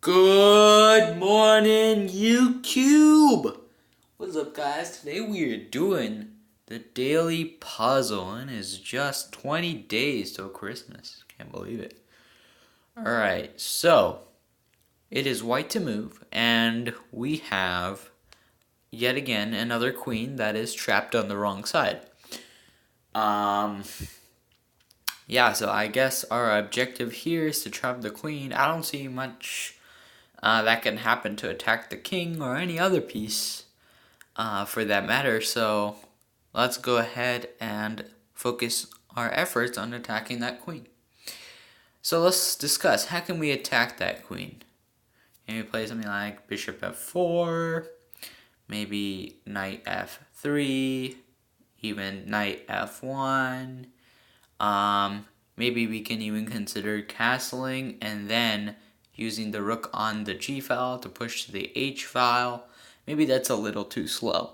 Good morning, YouTube! What's up, guys? Today we are doing the daily puzzle, and it's just 20 days till Christmas. Can't believe it. Alright, so it is white to move, and we have yet again another queen that is trapped on the wrong side. Yeah, so I guess our objective here is to trap the queen. I don't see much that can happen to attack the king or any other piece for that matter. So let's go ahead and focus our efforts on attacking that queen. So let's discuss, how can we attack that queen? Can we play something like bishop f4, maybe knight f3, even knight f1. Maybe we can even consider castling and then using the rook on the g file to push to the h file. Maybe that's a little too slow.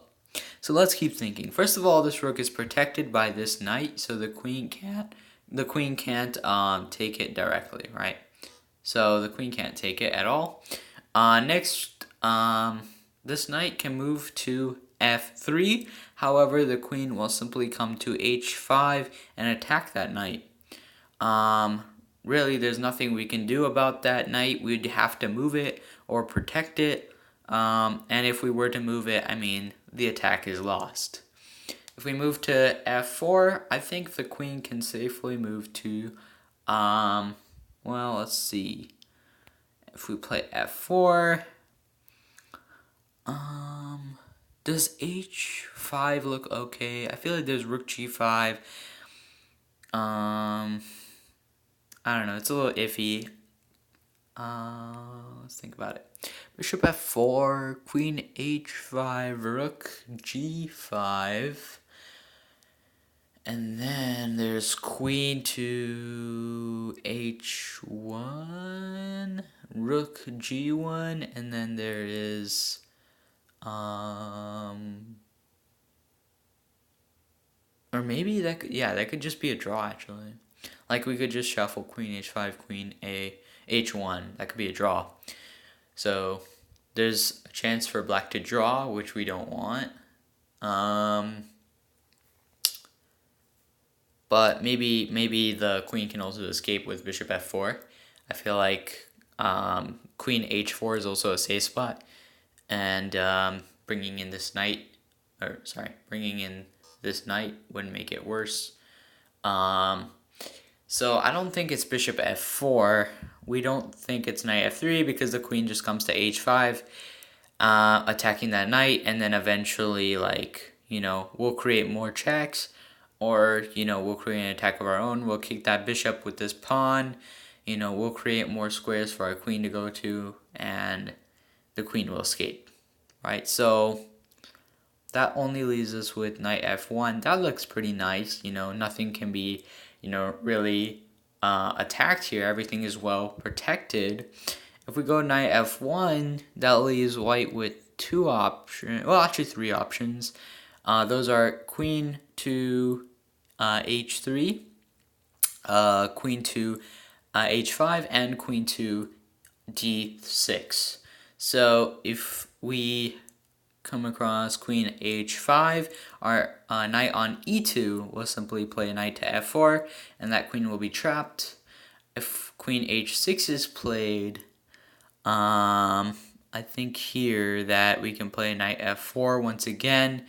So let's keep thinking. First of all, this rook is protected by this knight, so the queen can't take it directly, right? So the queen can't take it at all. Next, this knight can move to f3. However, the queen will simply come to h5 and attack that knight. Really, there's nothing we can do about that knight. We'd have to move it or protect it. And if we were to move it, I mean, the attack is lost. If we move to f4, I think the queen can safely move to, well, let's see. If we play f4, does h5 look okay? I feel like there's rook g5. I don't know, it's a little iffy. Let's think about it. Bishop f4, queen h5, rook g5. And then there's queen to h1, rook g1, and then there is or maybe that could just be a draw actually. Like we could just shuffle queen h5, queen h1. That could be a draw. So there's a chance for black to draw, which we don't want. But maybe the queen can also escape with bishop f4. I feel like queen h4 is also a safe spot, and bringing in this knight wouldn't make it worse. So I don't think it's bishop f4. We don't think it's knight f3 because the queen just comes to h5, attacking that knight, and then eventually, we'll create more checks, or, we'll create an attack of our own. We'll kick that bishop with this pawn. We'll create more squares for our queen to go to, and the queen will escape, right? So that only leaves us with knight f1. That looks pretty nice. Nothing can be, really attacked here. Everything is well protected. If we go knight f1, that leaves white with two options. Well, actually three options. Those are queen to h3, queen to h5, and queen to d6. So if we come across queen h5, our knight on e2 will simply play knight to f4, and that queen will be trapped. If queen h6 is played, I think here that we can play knight f4 once again.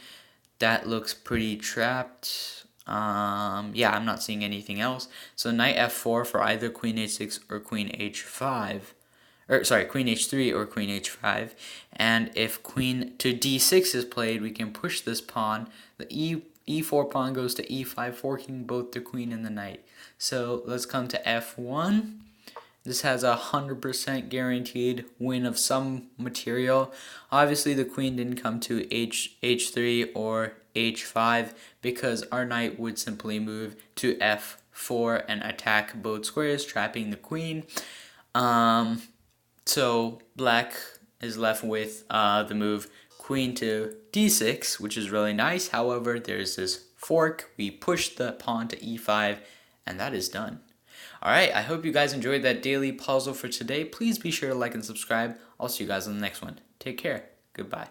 That looks pretty trapped. I'm not seeing anything else. So knight f4 for either queen h6 or queen h5. Queen h3 or queen h5. And if queen to d6 is played, we can push this pawn. The e4 pawn goes to e5, forking both the queen and the knight. So let's come to f1. This has a 100% guaranteed win of some material. Obviously, the queen didn't come to h3 or h5 because our knight would simply move to f4 and attack both squares, trapping the queen. So black is left with the move queen to d6, which is really nice. However, there's this fork. We push the pawn to e5, and that is done. Alright, I hope you guys enjoyed that daily puzzle for today. Please be sure to like and subscribe. I'll see you guys on the next one. Take care. Goodbye.